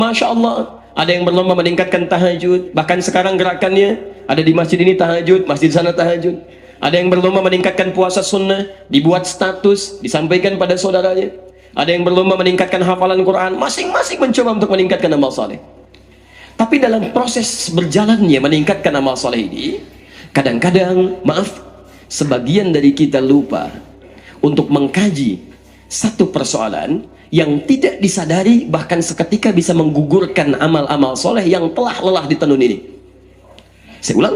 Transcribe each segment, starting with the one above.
Masya Allah, ada yang berlomba meningkatkan tahajud. Bahkan sekarang gerakannya ada di masjid ini tahajud, masjid sana tahajud. Ada yang berlomba meningkatkan puasa sunnah, dibuat status, disampaikan pada saudaranya. Ada yang berlomba meningkatkan hafalan Quran, masing-masing mencoba untuk meningkatkan amal saleh. Tapi dalam proses berjalannya meningkatkan amal saleh ini, kadang-kadang, maaf, sebagian dari kita lupa untuk mengkaji satu persoalan yang tidak disadari, bahkan seketika bisa menggugurkan amal-amal soleh yang telah lelah ditenun ini. Saya ulang,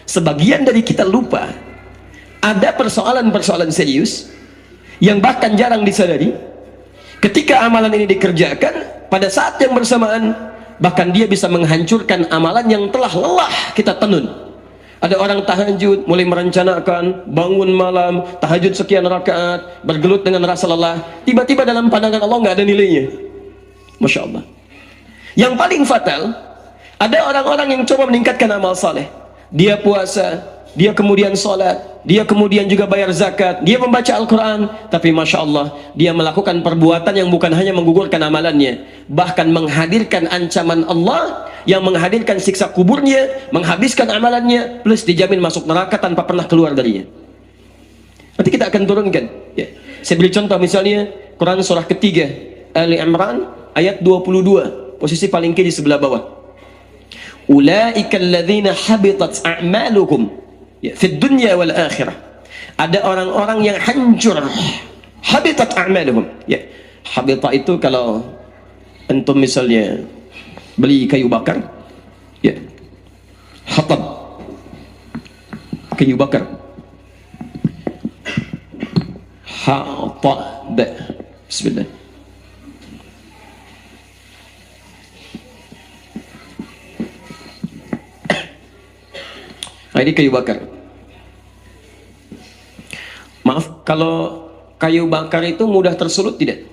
sebagian dari kita lupa ada persoalan-persoalan serius yang bahkan jarang disadari. Ketika amalan ini dikerjakan, pada saat yang bersamaan bahkan dia bisa menghancurkan amalan yang telah lelah kita tenun. Ada orang tahajud, mulai merencanakan, bangun malam, tahajud sekian rakaat, bergelut dengan rasa lelah. Tiba-tiba dalam pandangan Allah nggak ada nilainya. Masya Allah. Yang paling fatal, ada orang-orang yang coba meningkatkan amal saleh. Dia puasa, dia kemudian sholat, dia kemudian juga bayar zakat, dia membaca Al-Quran. Tapi Masya Allah, dia melakukan perbuatan yang bukan hanya menggugurkan amalannya, bahkan menghadirkan ancaman Allah yang menghadirkan siksa kuburnya, menghabiskan amalannya, plus dijamin masuk neraka tanpa pernah keluar darinya. Nanti kita akan turunkan ya. Saya beri contoh misalnya Quran surah ketiga Ali Imran ayat 22, posisi paling kiri sebelah bawah. Ulaika alladzina habitat a'maluhum ya fid dunya wal akhirah. Ada orang-orang yang hancur, habitat a'maluhum ya. Habita itu kalau antum misalnya beli kayu bakar ya, hatab, kayu bakar, hatab, bismillah. Nah, ini kayu bakar. Maaf, kalau kayu bakar itu mudah tersulut tidak?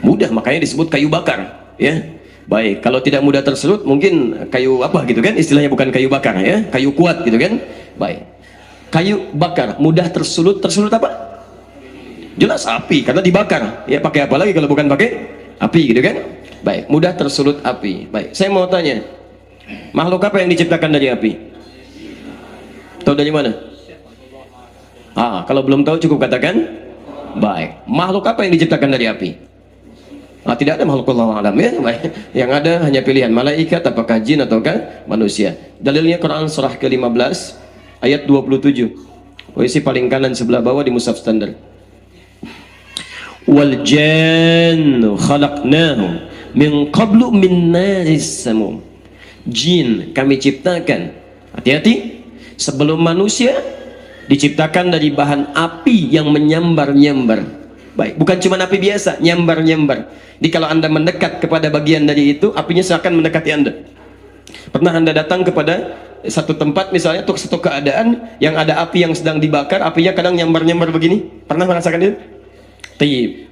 Mudah, makanya disebut kayu bakar ya. Baik, kalau tidak mudah tersulut mungkin kayu apa gitu kan, istilahnya bukan kayu bakar ya, kayu kuat gitu kan. Baik, kayu bakar mudah tersulut. Tersulut apa? Jelas api, karena dibakar ya. Pakai apa lagi kalau bukan pakai api gitu kan. Baik, mudah tersulut api. Baik, saya mau tanya, makhluk apa yang diciptakan dari api? Tahu dari mana? Kalau belum tahu cukup katakan. Baik, makhluk apa yang diciptakan dari api? Tidak ada makhluk, Allah alam ya. Yang ada hanya pilihan malaikat, apakah jin ataukah manusia. Dalilnya Quran surah ke-15 ayat 27, posisi paling kanan sebelah bawah di mushaf standar. Wal jannu khalaqnahu min qablu min naris samum. Jin kami ciptakan, hati-hati, sebelum manusia diciptakan dari bahan api yang menyambar-nyambar. Baik, bukan cuma api biasa, nyambar-nyambar. Jadi kalau anda mendekat kepada bagian dari itu, apinya seakan mendekati anda. Pernah anda datang kepada satu tempat misalnya, untuk satu keadaan yang ada api yang sedang dibakar, apinya kadang nyambar-nyambar begini. Pernah merasakan itu? Tayyib,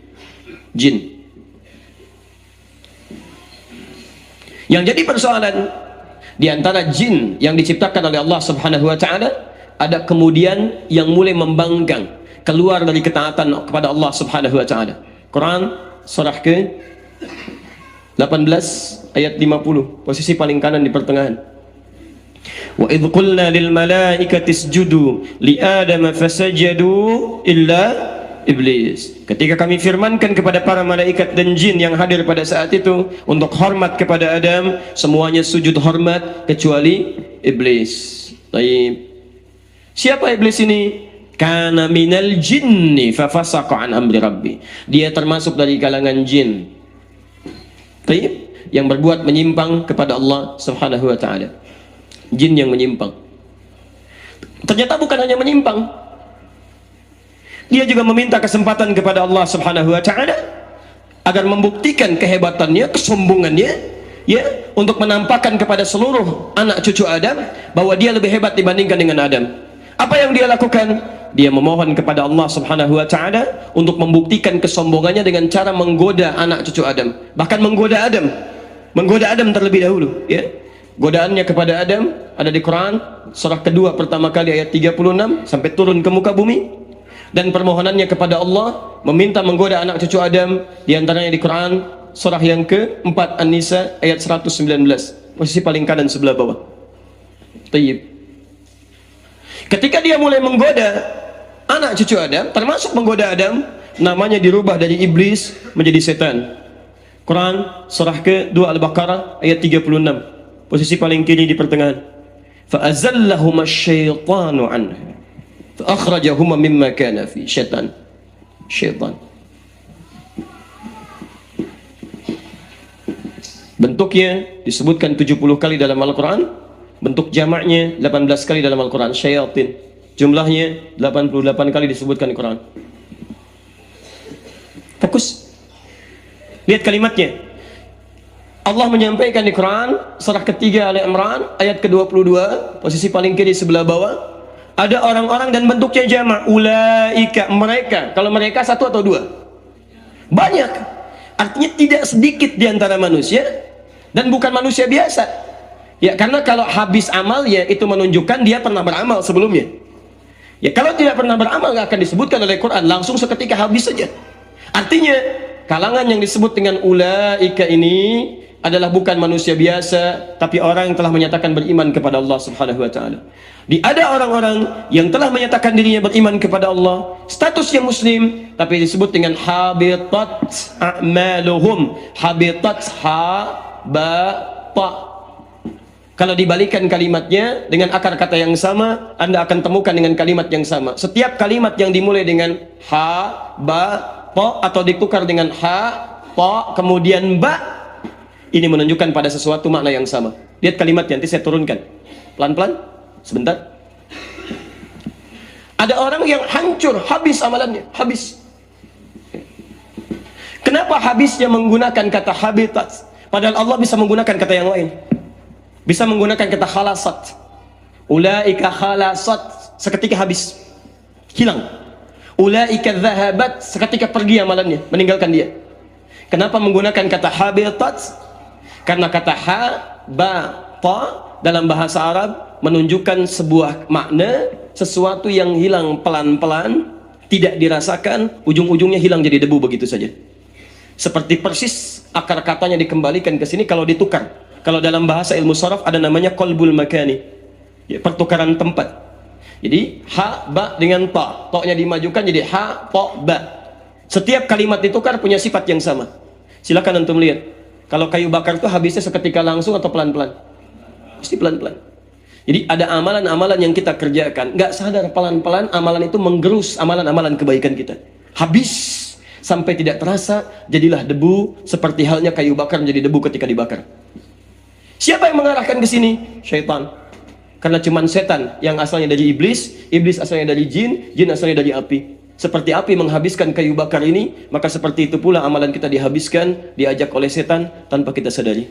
jin. Yang jadi persoalan di antara jin yang diciptakan oleh Allah Subhanahu wa taala, ada kemudian yang mulai membangkang, keluar dari ketaatan kepada Allah Subhanahu wa taala. Quran surah ke-18 ayat 50, posisi paling kanan di pertengahan. Wa idh qulna lil malaikati isjudu li adama fasajadu illa iblis. Ketika kami firmankan kepada para malaikat dan jin yang hadir pada saat itu untuk hormat kepada Adam, semuanya sujud hormat kecuali iblis. Baik. Siapa iblis ini? Kana minal jinni fafasaqa an amri rabbi. Dia termasuk dari kalangan jin. Baik, yang berbuat menyimpang kepada Allah Subhanahu wa taala. Jin yang menyimpang. Ternyata bukan hanya menyimpang, dia juga meminta kesempatan kepada Allah Subhanahu wa taala agar membuktikan kehebatannya, kesombongannya, ya, untuk menampakkan kepada seluruh anak cucu Adam bahwa dia lebih hebat dibandingkan dengan Adam. Apa yang dia lakukan? Dia memohon kepada Allah Subhanahu wa taala untuk membuktikan kesombongannya dengan cara menggoda anak cucu Adam. Bahkan menggoda Adam terlebih dahulu, ya. Godaannya kepada Adam ada di Quran surah kedua pertama kali ayat 36 sampai turun ke muka bumi. Dan permohonannya kepada Allah meminta menggoda anak cucu Adam di antaranya di Quran surah yang ke-4 An-Nisa ayat 119, posisi paling kanan sebelah bawah. Tayyib. Ketika dia mulai menggoda anak cucu Adam, termasuk menggoda Adam, namanya dirubah dari iblis menjadi setan. Quran surah ke-2 Al-Baqarah ayat 36, posisi paling kiri di pertengahan. Fa'azallahuma syaitanu anhu fa'akhrajahuma mimma kana fi. Syaitan bentuknya disebutkan 70 kali dalam Al-Quran, bentuk jamaknya 18 kali dalam Al-Quran. Syayatin jumlahnya 88 kali disebutkan di Quran. Fokus, lihat kalimatnya. Allah menyampaikan di Quran surah ketiga Ali Imran ayat ke-22, posisi paling kiri sebelah bawah. Ada orang-orang dan bentuknya jamak, ulaika, mereka. Kalau mereka satu atau dua? Banyak. Artinya tidak sedikit di antara manusia, dan bukan manusia biasa. Ya, karena kalau habis amalnya itu menunjukkan dia pernah beramal sebelumnya. Ya, kalau tidak pernah beramal nggak akan disebutkan oleh Quran, langsung seketika habis saja. Artinya kalangan yang disebut dengan ulaika ini adalah bukan manusia biasa, tapi orang yang telah menyatakan beriman kepada Allah Subhanahu wa taala. Ada orang-orang yang telah menyatakan dirinya beriman kepada Allah, statusnya muslim, tapi disebut dengan habitat a'maluhum. Habitat, ha ba ta. Kalau dibalikan kalimatnya dengan akar kata yang sama, Anda akan temukan dengan kalimat yang sama. Setiap kalimat yang dimulai dengan ha ba ta atau ditukar dengan ha ta kemudian ba, ini menunjukkan pada sesuatu makna yang sama. Lihat kalimatnya, nanti saya turunkan pelan-pelan. Sebentar. Ada orang yang hancur, habis amalannya, habis. Kenapa habisnya menggunakan kata habitat? Padahal Allah bisa menggunakan kata yang lain. Bisa menggunakan kata khalasat. Ulaika khalasat, seketika habis, hilang. Ulaika dhahabat, seketika pergi amalannya, meninggalkan dia. Kenapa menggunakan kata habitat? Karena kata ha, ba, ta dalam bahasa Arab menunjukkan sebuah makna, sesuatu yang hilang pelan-pelan, tidak dirasakan, ujung-ujungnya hilang jadi debu begitu saja. Seperti persis akar katanya dikembalikan ke sini kalau ditukar. Kalau dalam bahasa ilmu sharaf ada namanya qalbul makani, ya, pertukaran tempat. Jadi ha ba dengan ta, ta-nya dimajukan jadi ha ta ba. Setiap kalimat ditukar punya sifat yang sama. Silakan antum lihat. Kalau kayu bakar itu habisnya seketika langsung atau pelan-pelan? Pasti pelan-pelan. Jadi ada amalan-amalan yang kita kerjakan, nggak sadar pelan-pelan amalan itu menggerus amalan-amalan kebaikan kita. Habis sampai tidak terasa, jadilah debu, seperti halnya kayu bakar menjadi debu ketika dibakar. Siapa yang mengarahkan ke sini? Syaitan. Karena cuman setan yang asalnya dari iblis, iblis asalnya dari jin, jin asalnya dari api. Seperti api menghabiskan kayu bakar ini, maka seperti itu pula amalan kita dihabiskan, diajak oleh setan tanpa kita sadari.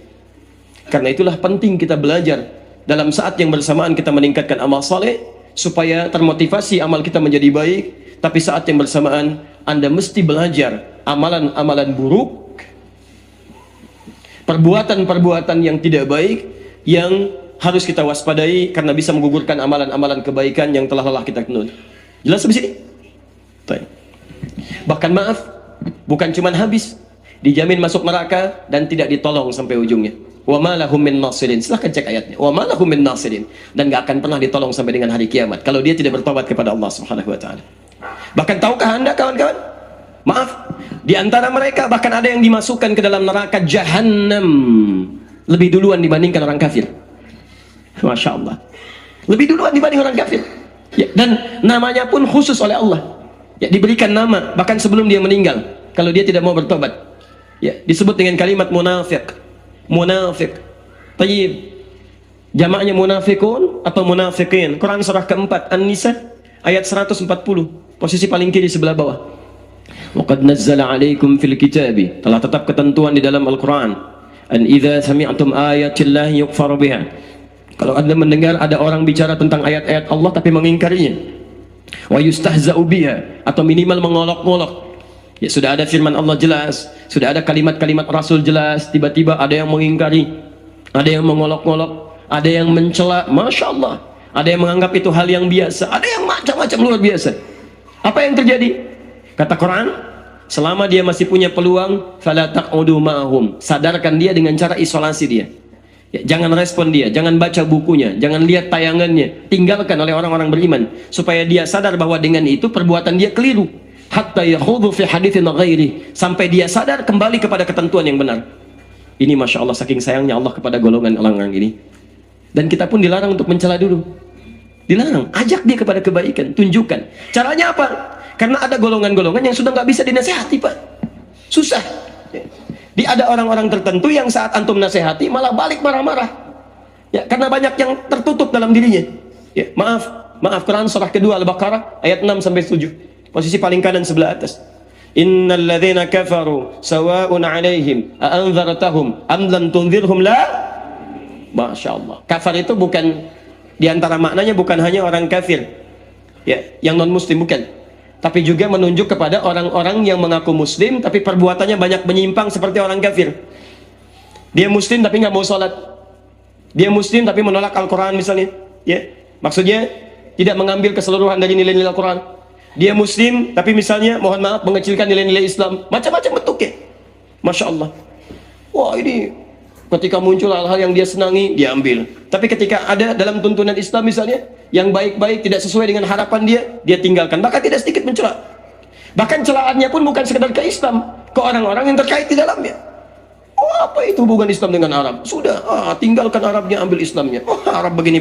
Karena itulah penting kita belajar. Dalam saat yang bersamaan kita meningkatkan amal saleh supaya termotivasi amal kita menjadi baik, tapi saat yang bersamaan Anda mesti belajar amalan-amalan buruk, perbuatan-perbuatan yang tidak baik yang harus kita waspadai karena bisa menggugurkan amalan-amalan kebaikan yang telah lelah kita kenal. Jelas sampai sini? Bahkan maaf, bukan cuma habis, dijamin masuk neraka dan tidak ditolong sampai ujungnya. Wa ma lahum min nasirin. Silahkan cek ayatnya. Wa ma lahum min nasirin. Dan gak akan pernah ditolong sampai dengan hari kiamat kalau dia tidak bertobat kepada Allah Subhanahu wa taala. Bahkan tahukah Anda kawan-kawan? Maaf, di antara mereka bahkan ada yang dimasukkan ke dalam neraka Jahannam lebih duluan dibandingkan orang kafir. Masya Allah. Lebih duluan dibanding orang kafir. Ya, dan namanya pun khusus oleh Allah. Ya, diberikan nama bahkan sebelum dia meninggal kalau dia tidak mau bertobat. Ya, disebut dengan kalimat munafik. Munafik. Tayyib. Jamaknya munafikun atau munafikin. Quran surah keempat An-Nisa ayat 140, posisi paling kiri sebelah bawah. Wa qad nazzala 'alaikum fil kitabi, telah tetap ketentuan di dalam Al-Qur'an, an idza sami'tum ayatillahi yukfaru biha. Kalau Anda mendengar ada orang bicara tentang ayat-ayat Allah tapi mengingkarinya, wa yustahza'u biha, atau minimal mengolok-olok. Ya, sudah ada firman Allah jelas, sudah ada kalimat-kalimat Rasul jelas, tiba-tiba ada yang mengingkari, ada yang mengolok-olok, ada yang mencela, Masya Allah, ada yang menganggap itu hal yang biasa, ada yang macam-macam luar biasa. Apa yang terjadi? Kata Quran, selama dia masih punya peluang, fala taq'udu ma'ahum, sadarkan dia dengan cara isolasi dia. Ya, jangan respon dia, jangan baca bukunya, jangan lihat tayangannya, tinggalkan oleh orang-orang beriman supaya dia sadar bahwa dengan itu perbuatan dia keliru. Hatta yakhudhu fi haditsin ghairi, sampai dia sadar kembali kepada ketentuan yang benar. Ini Masya Allah, saking sayangnya Allah kepada golongan orang-orang ini. Dan kita pun dilarang untuk mencela dulu. Dilarang, ajak dia kepada kebaikan, tunjukkan. Caranya apa? Karena ada golongan-golongan yang sudah nggak bisa dinasehati, Pak. Susah. Ada orang-orang tertentu yang saat antum nasihati malah balik marah-marah. Ya, karena banyak yang tertutup dalam dirinya. Ya, maaf Quran surah kedua Al-Baqarah ayat 6 sampai 7. Posisi paling kanan sebelah atas. Innal ladzina kafaru sawa'un 'alaihim a anzartahum am lam tunzirhum la. Masya Allah. Kafir itu bukan, diantara maknanya bukan hanya orang kafir, ya, yang non muslim, bukan. Tapi juga menunjuk kepada orang-orang yang mengaku muslim tapi perbuatannya banyak menyimpang seperti orang kafir. Dia muslim tapi nggak mau sholat. Dia muslim tapi menolak Al-Quran misalnya. Ya, maksudnya tidak mengambil keseluruhan dari nilai-nilai Al-Quran. Dia muslim tapi misalnya, mohon maaf, mengecilkan nilai-nilai Islam. Macam-macam bentuk ya. Masya Allah. Wah, ini ketika muncul hal-hal yang dia senangi, dia ambil. Tapi ketika ada dalam tuntunan Islam misalnya, yang baik-baik tidak sesuai dengan harapan dia tinggalkan. Bahkan tidak sedikit mencela. Bahkan celaannya pun bukan sekedar ke Islam, ke orang-orang yang terkait di dalamnya. Oh, apa itu hubungan Islam dengan Arab? Sudah, tinggalkan Arabnya, ambil Islamnya. Oh, Arab begini.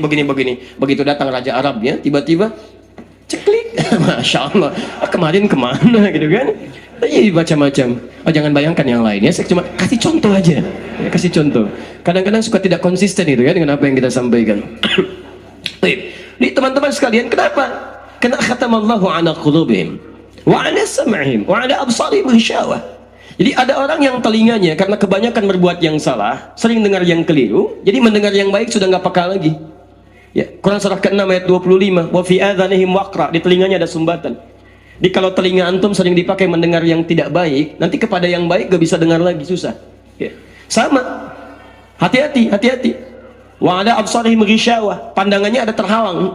Begitu datang Raja Arabnya, tiba-tiba ceklik. Masya Allah, kemarin kemana gitu kan? Iya, macam-macam. Oh, jangan bayangkan yang lainnya. Saya cuma kasih contoh aja. Ya, kasih contoh. Kadang-kadang suka tidak konsisten itu ya dengan apa yang kita sampaikan. Ini teman-teman sekalian, kenapa? Karena khatamallahu ala qulubihim wa ala sam'ihim wa ala absarihim ghisyawah. Jadi ada orang yang telinganya karena kebanyakan berbuat yang salah, sering dengar yang keliru, jadi mendengar yang baik sudah nggak peka lagi. Ya, Quran surah ke-6 ayat 25, wa fi adhanihim waqra, di telinganya ada sumbatan. Jadi kalau telinga antum sering dipakai mendengar yang tidak baik, nanti kepada yang baik gak bisa dengar lagi, susah. Ya. Sama. Hati-hati. Wa ala absarihim ghisyawah, pandangannya ada terhalang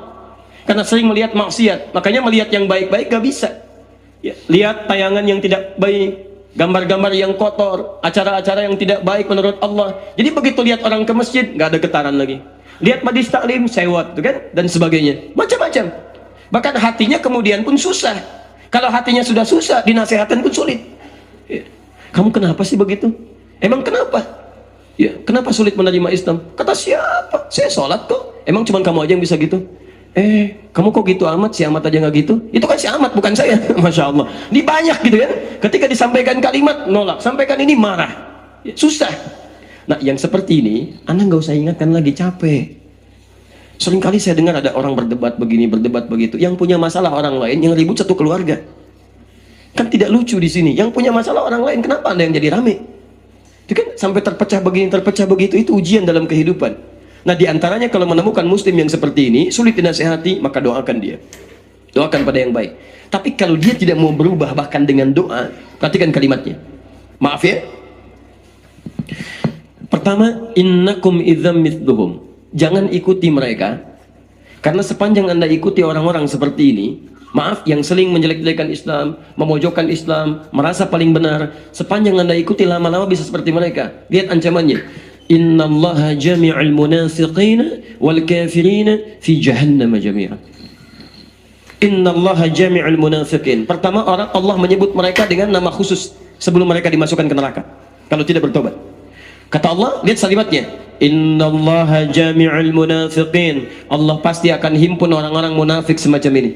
karena sering melihat maksiat, makanya melihat yang baik-baik gak bisa. Ya. Lihat tayangan yang tidak baik, gambar-gambar yang kotor, acara-acara yang tidak baik menurut Allah. Jadi begitu lihat orang ke masjid, gak ada getaran lagi. Lihat majlis taklim, sewot, kan? Dan sebagainya, macam-macam. Bahkan hatinya kemudian pun susah. Kalau hatinya sudah susah, dinasehatan pun sulit. Ya. Kamu kenapa sih begitu? Emang kenapa? Ya, kenapa sulit menerima Islam? Kata siapa? Saya sholat kok. Emang cuma kamu aja yang bisa gitu? Kamu kok gitu amat? Si amat aja nggak gitu? Itu kan si amat, bukan saya. Masya Allah. Ini banyak gitu kan? Ketika disampaikan kalimat, nolak. Sampaikan ini, marah. Ya, susah. Nah, yang seperti ini, Anda nggak usah ingatkan lagi, capek. Seringkali saya dengar ada orang berdebat begini, berdebat begitu. Yang punya masalah orang lain, yang ribut satu keluarga. Kan tidak lucu di sini. Yang punya masalah orang lain, kenapa Anda yang jadi rame? Itu kan sampai terpecah begini, terpecah begitu, itu ujian dalam kehidupan. Nah, diantaranya kalau menemukan muslim yang seperti ini, sulit dinasehati, maka doakan dia. Doakan pada yang baik. Tapi kalau dia tidak mau berubah bahkan dengan doa, perhatikan kalimatnya. Maaf ya. Pertama, innakum idzam mithluhum. Jangan ikuti mereka. Karena sepanjang Anda ikuti orang-orang seperti ini, maaf, yang sering menjelek-jelekan Islam, memojokkan Islam, merasa paling benar, sepanjang Anda ikuti lama-lama bisa seperti mereka. Lihat ancamannya. Innallaha jami'al munafiqina wal kafirina fi jahannam jami'an. Innallaha jami'al munafiqin. Pertama, Allah menyebut mereka dengan nama khusus sebelum mereka dimasukkan ke neraka kalau tidak bertobat. Kata Allah, lihat kalimatnya. Innallaha jami'al munafiqin. Allah pasti akan himpun orang-orang munafik semacam ini.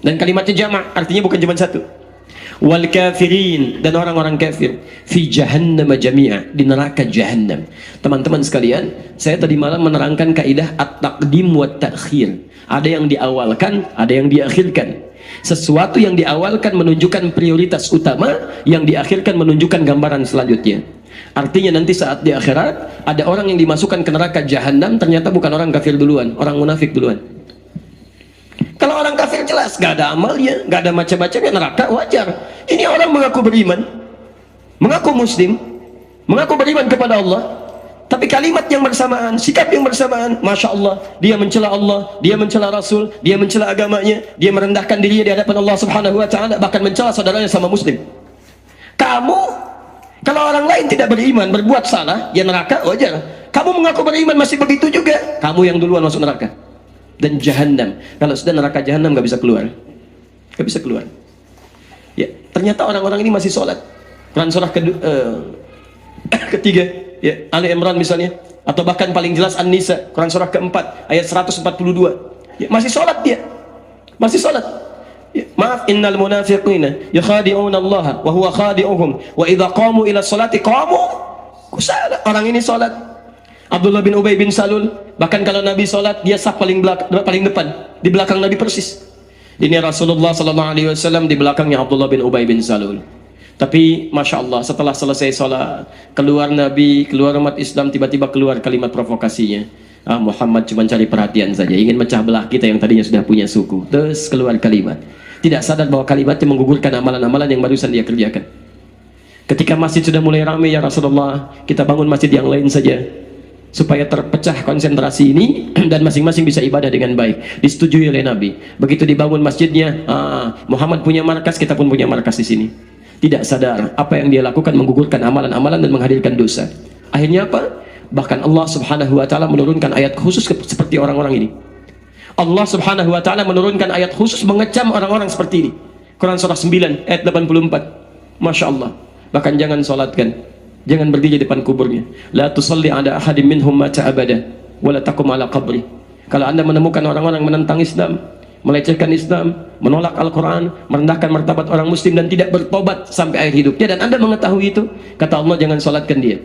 Dan kalimatnya jamak, artinya bukan cuma satu. Wal kafirin, dan orang-orang kafir fi jahannam jami'a, di neraka jahannam. Teman-teman sekalian, saya tadi malam menerangkan kaidah at-taqdim wa ta'khir. Ada yang diawalkan, ada yang diakhirkan. Sesuatu yang diawalkan menunjukkan prioritas utama, yang diakhirkan menunjukkan gambaran selanjutnya. Artinya nanti saat di akhirat ada orang yang dimasukkan ke neraka jahannam, ternyata bukan orang kafir duluan, orang munafik duluan. Kalau orang kafir jelas, gak ada amalnya, gak ada macam-macamnya, neraka wajar. Ini orang mengaku beriman, mengaku muslim, mengaku beriman kepada Allah, Tapi kalimat yang bersamaan, sikap yang bersamaan, Masya Allah, dia mencela Allah, dia mencela Rasul, dia mencela agamanya, dia merendahkan dirinya di hadapan Allah Subhanahu wa Ta'ala, bahkan mencela saudaranya sama Muslim. Kamu, kalau orang lain tidak beriman, berbuat salah, ya neraka, wajar. Kamu mengaku beriman masih begitu juga, kamu yang duluan masuk neraka. Dan jahanam, kalau sudah neraka jahanam nggak bisa keluar, nggak bisa keluar. Ya, ternyata orang-orang ini masih sholat. Quran surah ketiga, ya, Ali Imran misalnya, atau bahkan paling jelas An-Nisa, Quran surah keempat, ayat 142. Ya, masih sholat dia, masih sholat. Ya, maaf, innal munafiqina yukhadi'una Allah wa huwa khadi'uhum wa idza qamu ila sholati qamu kusala. Orang ini sholat. Abdullah bin Ubay bin Salul, bahkan kalau Nabi sholat, dia saf paling depan, di belakang Nabi persis. Ini Rasulullah SAW di belakangnya Abdullah bin Ubay bin Salul. Tapi Masya Allah, setelah selesai sholat, keluar Nabi, keluar umat Islam, tiba-tiba keluar kalimat provokasinya. Muhammad cuma cari perhatian saja, ingin mecah belah kita yang tadinya sudah punya suku. Terus keluar kalimat, tidak sadar bahwa kalimatnya menggugurkan amalan-amalan yang barusan dia kerjakan. Ketika masjid sudah mulai ramai, ya Rasulullah, kita bangun masjid yang lain saja, supaya terpecah konsentrasi ini dan masing-masing bisa ibadah dengan baik. Disetujui oleh Nabi. Begitu dibangun masjidnya, Muhammad punya markas, kita pun punya markas di sini. Tidak sadar apa yang dia lakukan menggugurkan amalan-amalan dan menghadirkan dosa. Akhirnya apa? Bahkan Allah Subhanahu wa Ta'ala menurunkan ayat khusus seperti orang-orang ini. Allah Subhanahu wa Ta'ala menurunkan ayat khusus mengecam orang-orang seperti ini. Quran surah 9 ayat 84. Masya Allah. Bahkan jangan solatkan, jangan berdiri di depan kuburnya. La tusalli ala ahadim minhum mata abada wala taqum ala qabri. Kalau Anda menemukan orang-orang menentang Islam, melecehkan Islam, menolak Al-Quran, merendahkan martabat orang muslim dan tidak bertobat sampai akhir hidupnya, dan Anda mengetahui itu, kata Allah, jangan sholatkan dia,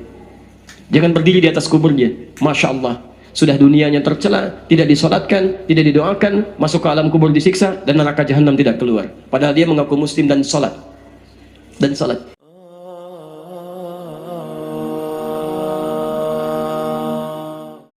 jangan berdiri di atas kuburnya. Masya Allah, sudah dunianya tercela, tidak disolatkan, tidak didoakan, masuk ke alam kubur disiksa, dan neraka jahanam tidak keluar, padahal dia mengaku muslim dan sholat.